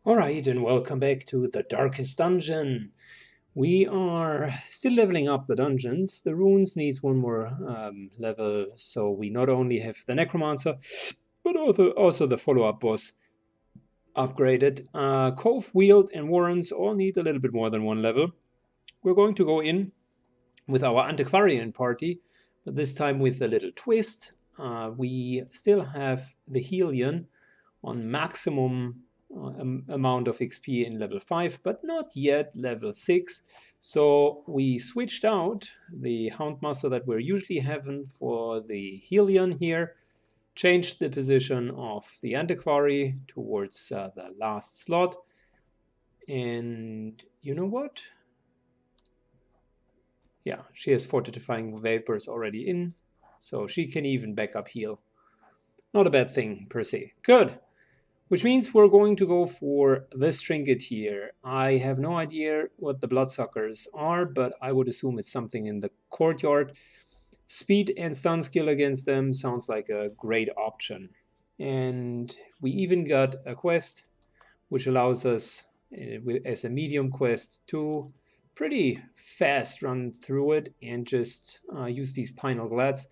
Alright, and welcome back to the Darkest Dungeon. We are still leveling up the dungeons. The runes needs one more level, so we not only have the Necromancer, but also the follow-up boss upgraded. Cove, Wield, and Warrens all need a little bit more than one level. We're going to go in with our Antiquarian party, but this time with a little twist. We still have the Helion on maximum amount of XP in level 5, but not yet level 6. So we switched out the Houndmaster that we're usually having for the Helion here, changed the position of the Antiquary towards the last slot, and you know what? Yeah, she has Fortifying Vapors already in, so she can even backup heal. Not a bad thing per se. Good. Which means we're going to go for this trinket here. I have no idea what the bloodsuckers are, but I would assume it's something in the courtyard. Speed and stun skill against them sounds like a great option. And we even got a quest which allows us, as a medium quest, to pretty fast run through it and just use these Pinal Glads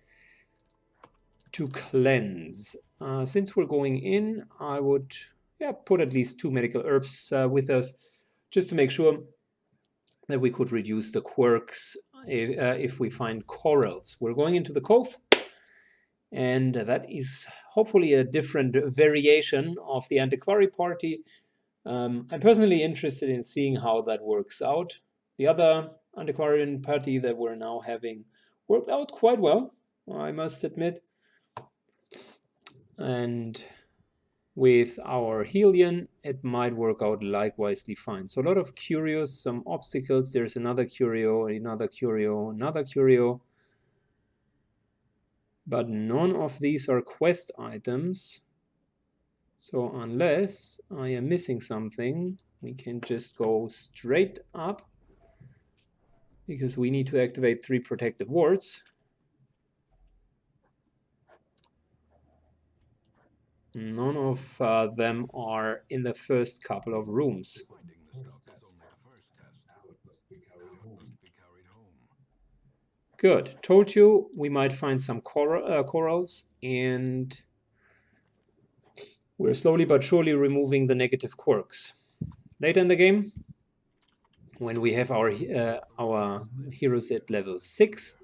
to cleanse. Since we're going in, I would put at least 2 medical herbs with us, just to make sure that we could reduce the quirks if we find corals. We're going into the cove, and that is hopefully a different variation of the Antiquary party. I'm personally interested in seeing how that works out. The other Antiquarian party that we're now having worked out quite well, I must admit. And with our Helion, it might work out likewise fine. So a lot of curios, some obstacles. There's another curio, another curio, another curio. But none of these are quest items. So unless I am missing something, we can just go straight up, because we need to activate 3 protective wards. None of them are in the first couple of rooms. Good. Told you we might find some corals, and we're slowly but surely removing the negative quirks. Later in the game, when we have our heroes at level 6,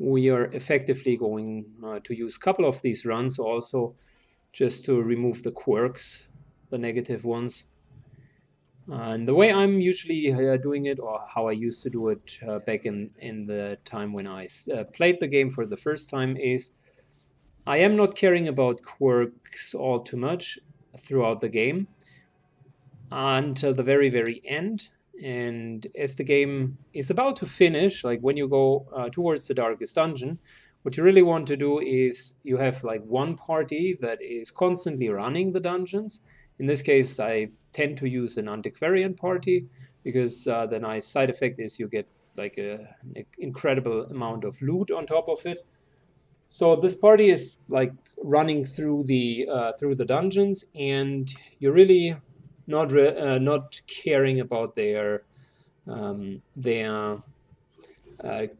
we are effectively going to use a couple of these runs also just to remove the quirks, the negative ones. And the way I'm usually doing it, or how I used to do it back in the time when I played the game for the first time, is I am not caring about quirks all too much throughout the game until the very, very end. And as the game is about to finish, like when you go towards the Darkest Dungeon, what you really want to do is you have like one party that is constantly running the dungeons. In this case, I tend to use an Antiquarian party, because the nice side effect is you get like an incredible amount of loot on top of it. So this party is like running through the dungeons, and you're really not caring about their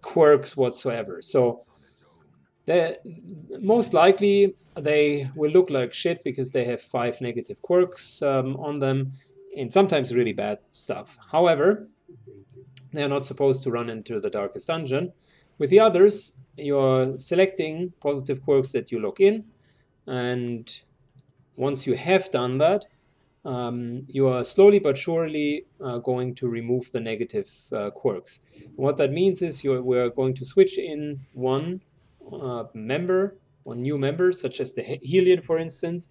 quirks whatsoever. So most likely they will look like shit because they have 5 negative quirks on them, and sometimes really bad stuff. However, they are not supposed to run into the Darkest Dungeon. With the others, you're selecting positive quirks that you lock in, and once you have done that, you are slowly but surely going to remove the negative quirks. And what that means is we're going to switch in one new member, such as the Helion, for instance,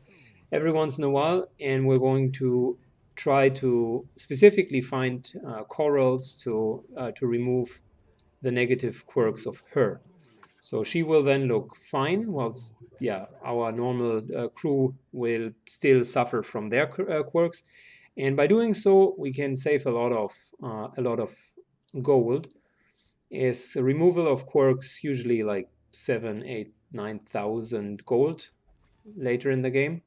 every once in a while, and we're going to try to specifically find corals to remove the negative quirks of her. So she will then look fine, whilst our normal crew will still suffer from their quirks. And by doing so, we can save a lot of gold. As removal of quirks usually like 7, 8, 9,000 gold later in the game.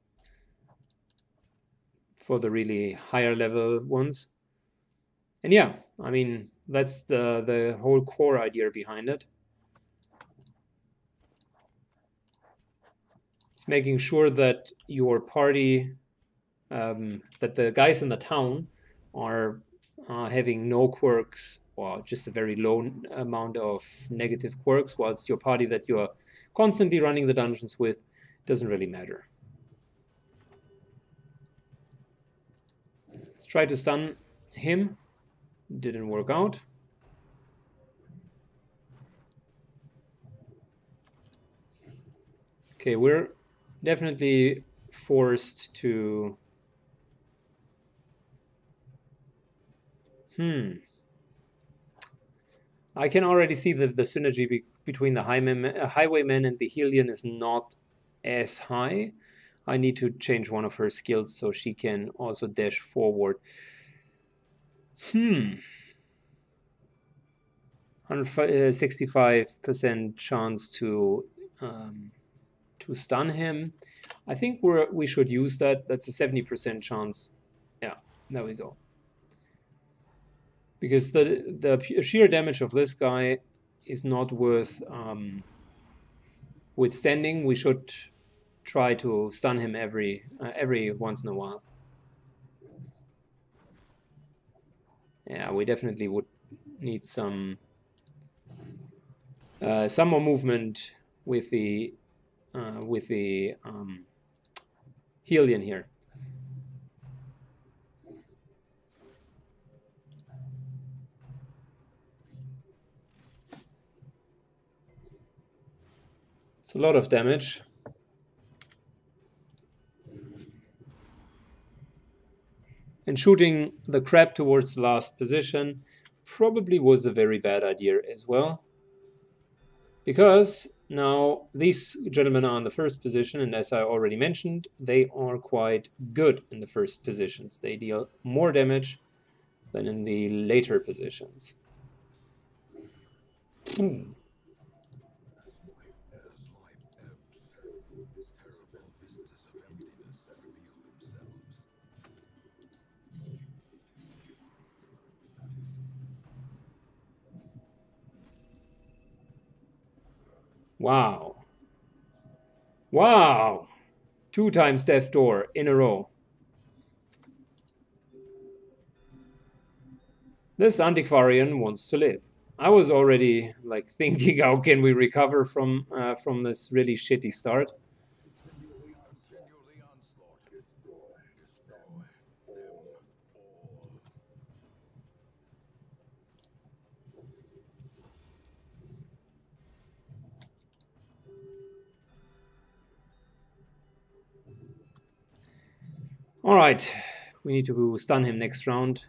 for the really higher level ones. And yeah, I mean, that's the whole core idea behind it. It's making sure that your party, that the guys in the town are having no quirks, or just a very low amount of negative quirks, whilst your party that you're constantly running the dungeons with doesn't really matter. Let's try to stun him. Didn't work out. Okay, we're definitely forced to... I can already see that the synergy between the Highwayman and the Hellion is not as high. I need to change one of her skills so she can also dash forward. 165% chance to stun him. I think we should use that. That's a 70% chance. Yeah, there we go. Because the sheer damage of this guy is not worth withstanding. We should try to stun him every once in a while. Yeah, we definitely would need some more movement with the Hellion here. It's a lot of damage. And shooting the crab towards the last position probably was a very bad idea as well. Because now these gentlemen are in the first position, and as I already mentioned, they are quite good in the first positions. They deal more damage than in the later positions. Wow. Wow! 2 times Death Door in a row. This antiquarian wants to live. I was already like thinking, how can we recover from this really shitty start? All right, we need to stun him next round.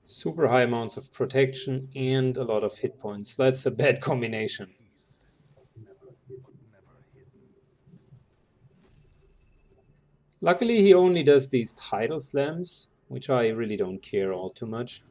Super high amounts of protection and a lot of hit points. That's a bad combination. Luckily, he only does these tidal slams, which I really don't care all too much.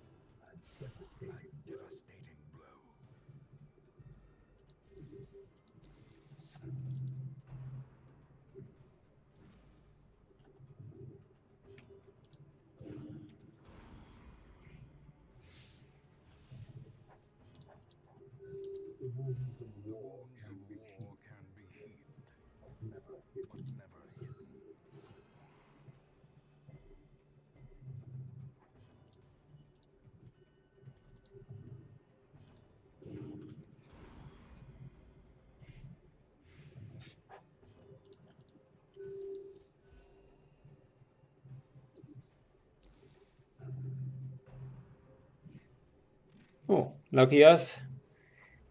Lucky us.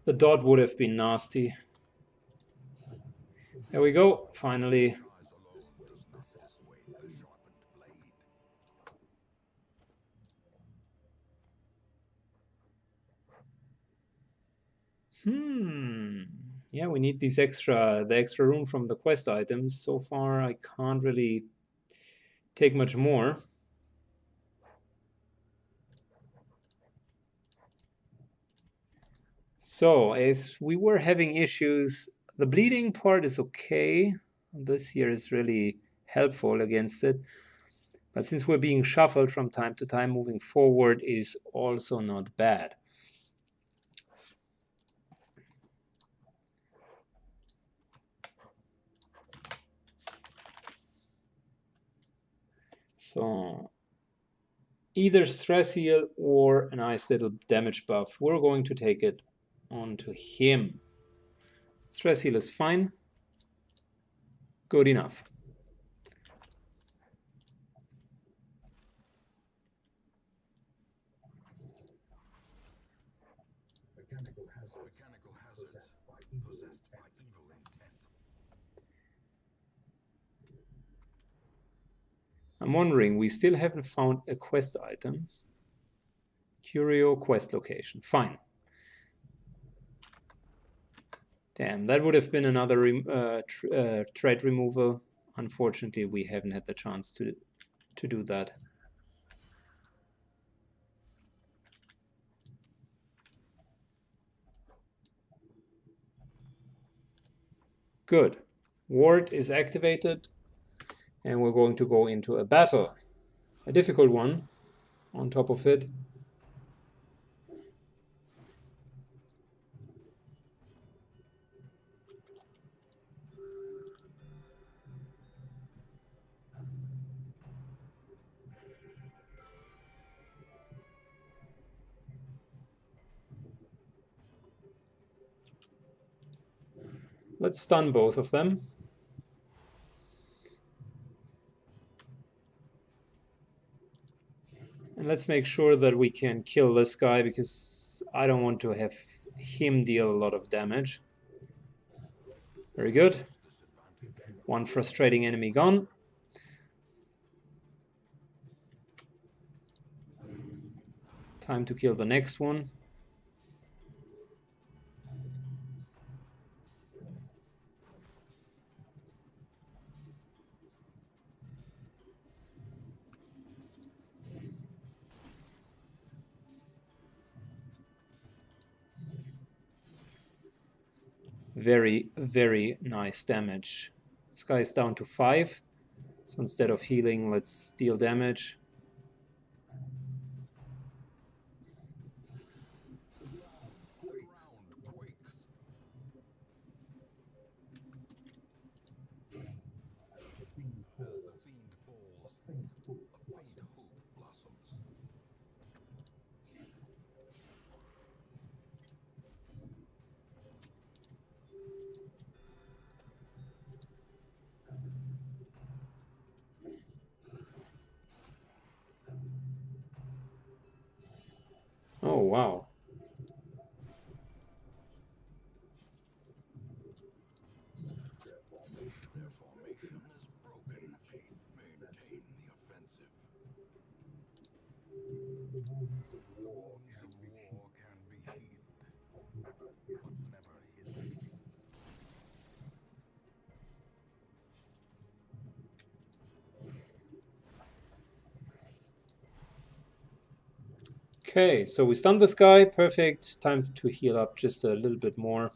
The dot would have been nasty. There we go, finally. Yeah, we need the extra room from the quest items. So far, I can't really take much more. So, as we were having issues, the bleeding part is okay. This here is really helpful against it. But since we're being shuffled from time to time, moving forward is also not bad. So either stress heal or a nice little damage buff. We're going to take it onto him. Stress heal is fine. Good enough. Mechanical hazards possessed by evil intent. I'm wondering, we still haven't found a quest item. Curio quest location. Fine. Damn, that would have been another trait removal. Unfortunately, we haven't had the chance to do that. Good. Ward is activated, and we're going to go into a battle. A difficult one, on top of it. Let's stun both of them. And let's make sure that we can kill this guy, because I don't want to have him deal a lot of damage. Very good. One frustrating enemy gone. Time to kill the next one. Very, very nice damage. This guy is down to 5. So instead of healing, let's deal damage. Oh, wow. Their formation is broken. Maintain the offensive. The wounds of war can be healed, but never hidden. Okay, so we stunned this guy. Perfect. Time to heal up just a little bit more.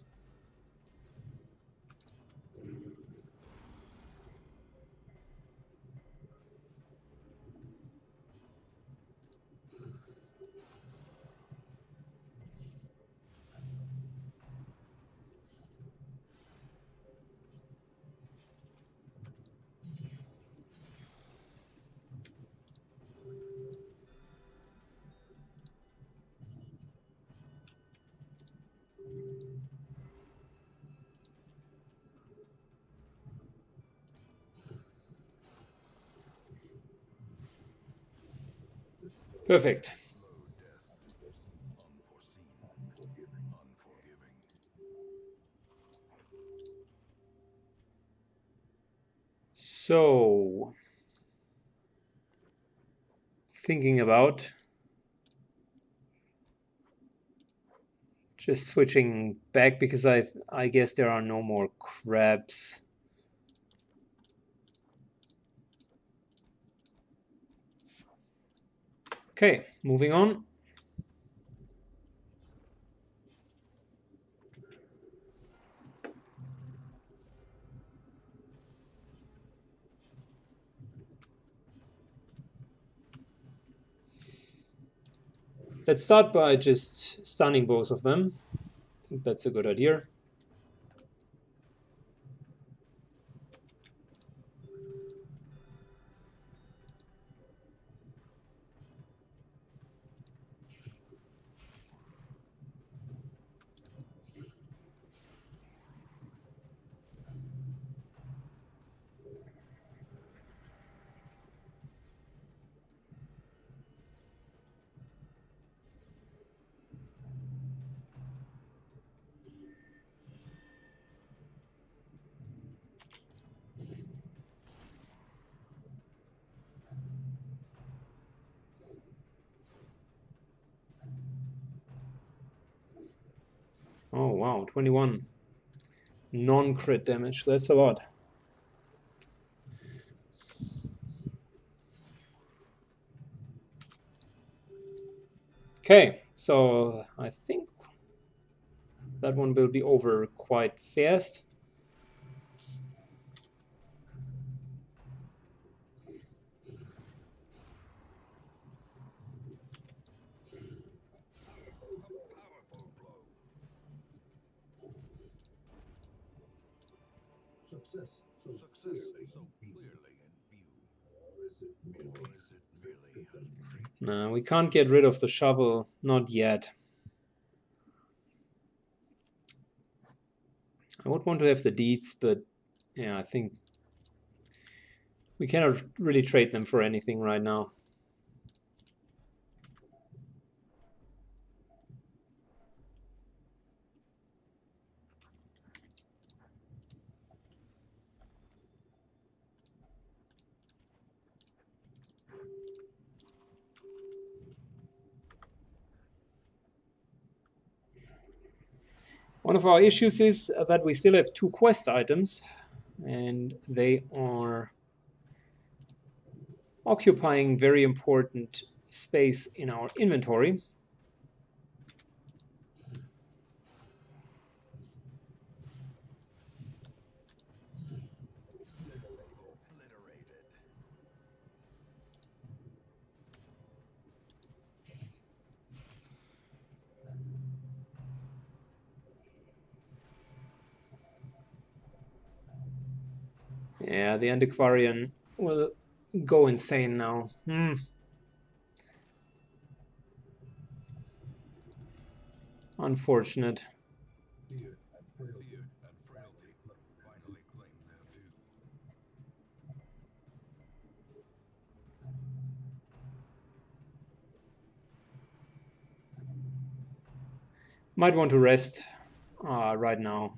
Perfect. So, thinking about just switching back because I guess there are no more crabs. Okay, moving on. Let's start by just stunning both of them. I think that's a good idea. Oh wow, 21 non-crit damage. That's a lot. Okay, so I think that one will be over quite fast. Success so clearly in view. Or is it merely a trick? No, we can't get rid of the shovel, not yet. I would want to have the deeds, but yeah, I think we cannot really trade them for anything right now. One of our issues is that we still have 2 quest items, and they are occupying very important space in our inventory. Yeah, the antiquarian will go insane now. Unfortunate. Fear and frailty finally claim their due. Might want to rest right now.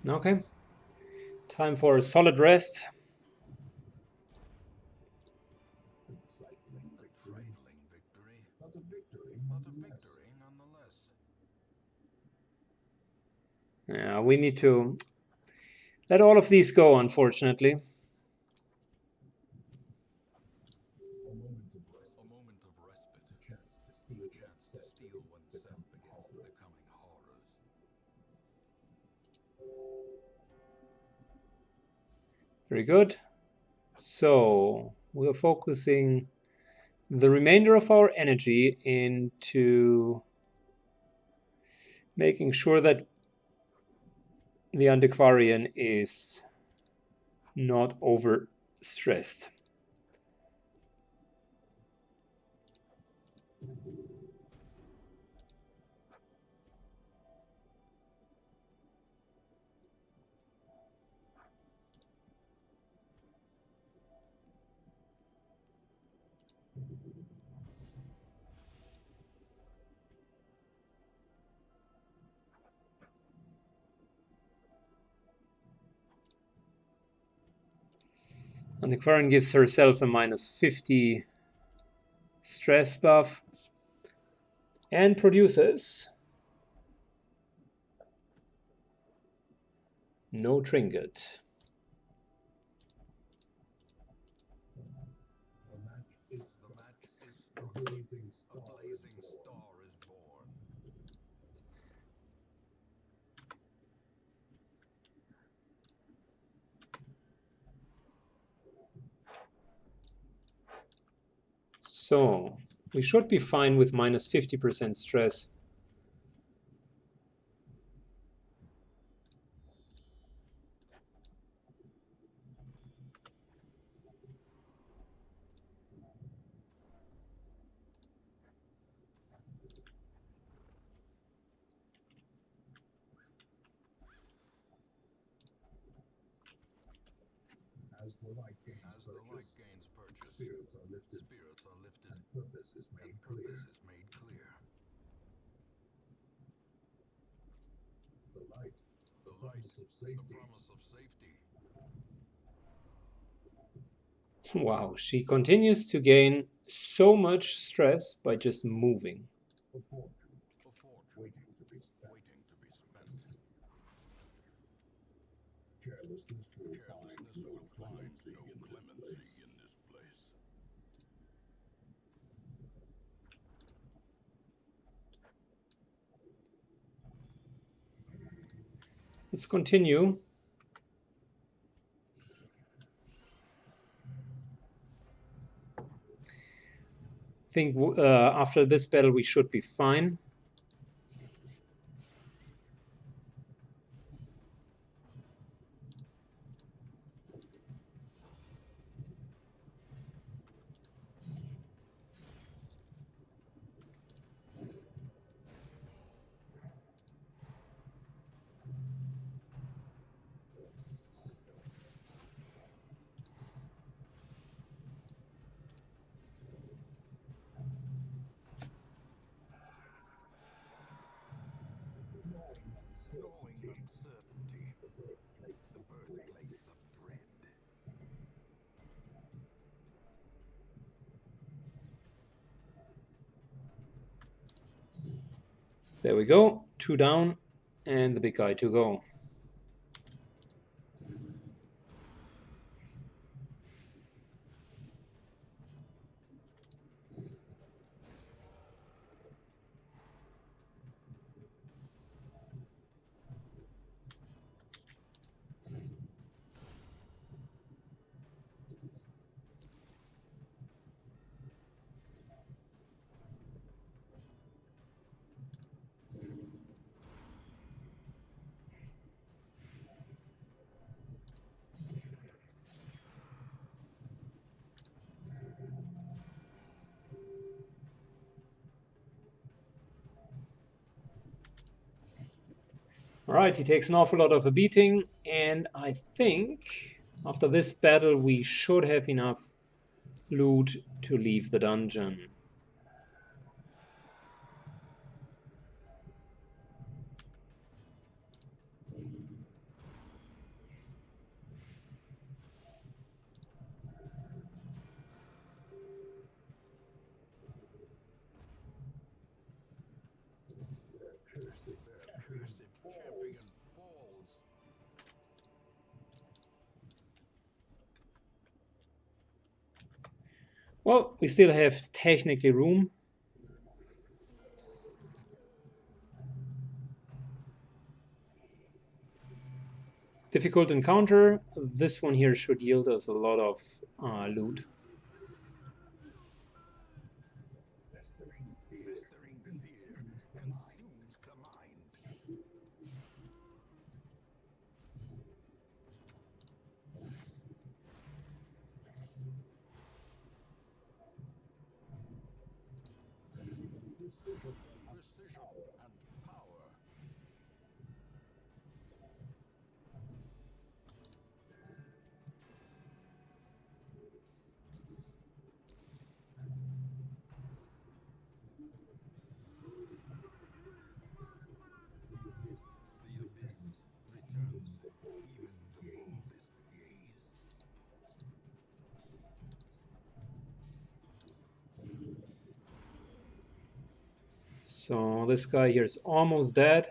Okay. Time for a solid rest. A trifling victory, but a victory nonetheless. Yeah, we need to let all of these go, unfortunately. chance to steel oneself against the coming horrors. Very good. So we're focusing the remainder of our energy into making sure that the antiquarian is not overstressed. And the Antiquarian gives herself a -50 stress buff and produces no trinket. The match is struck. A blazing star is born. So we should be fine with -50% stress. As the light gains purchase, spirits are lifted, and purpose is made clear. The light, the promise of safety. Wow, she continues to gain so much stress by just moving. A fortune waiting to be spent. Carelessness will find no clemency in this place. Let's continue. I think after this battle we should be fine. Knowing uncertainty, the birthplace of dread. There we go. 2 down and the big guy to go. Alright, he takes an awful lot of a beating, and I think after this battle we should have enough loot to leave the dungeon. Well, we still have technically room. Difficult encounter. This one here should yield us a lot of loot. Festering the fear consumes the mind. Precision and power. The abyss returns even the boldest gaze. So this guy here is almost dead.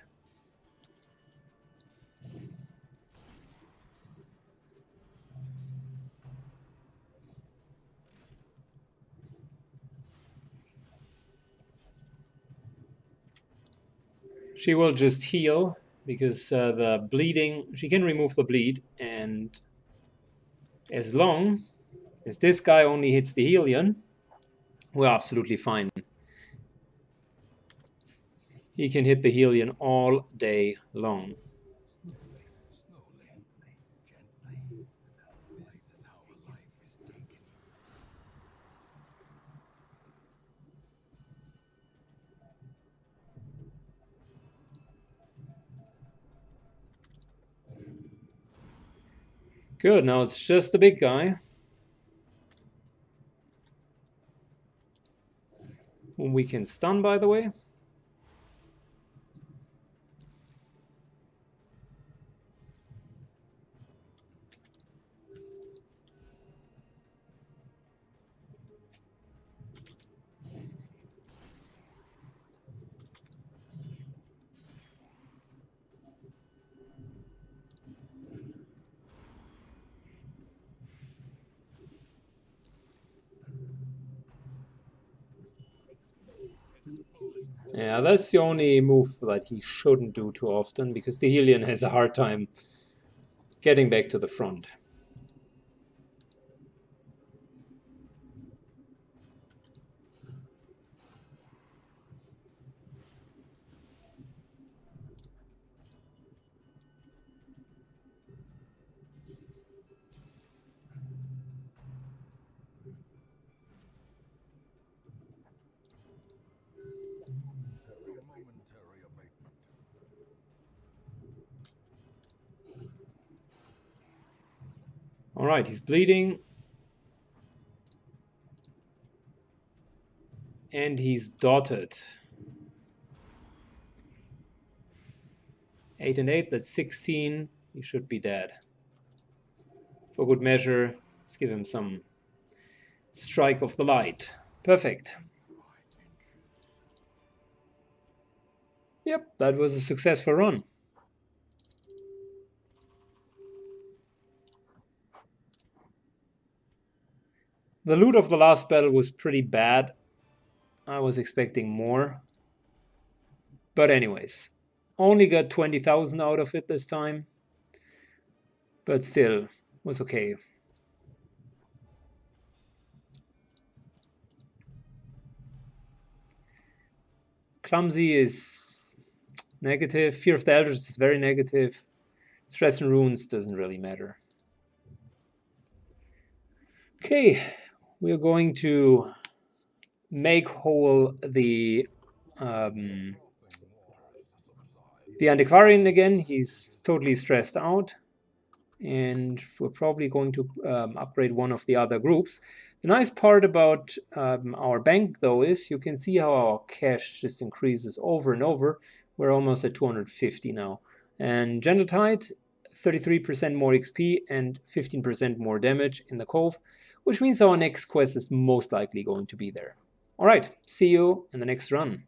She will just heal because the bleeding, she can remove the bleed, and as long as this guy only hits the Helion, we're absolutely fine. He can hit the Helion all day long. Slowly, gently. This is how a life is taken. Good, now it's just the big guy, whom we can stun, by the way. Yeah, that's the only move that he shouldn't do too often, because the Helion has a hard time getting back to the front. A momentary abatement. All right, he's bleeding. And he's dotted. 8 and 8, that's 16. He should be dead. For good measure, let's give him some strike of the light. Perfect. Yep, that was a successful run. The loot of the last battle was pretty bad. I was expecting more. But anyways, only got 20,000 out of it this time. But still, was okay. Clumsy is negative. Fear of the Elders is very negative. Stress and Runes doesn't really matter. Okay, we're going to make whole the Antiquarian again. He's totally stressed out. And we're probably going to upgrade one of the other groups. The nice part about our bank, though, is you can see how our cash just increases over and over. We're almost at 250 now. And Gentle Tide, 33% more XP and 15% more damage in the Cove, which means our next quest is most likely going to be there. All right, see you in the next run.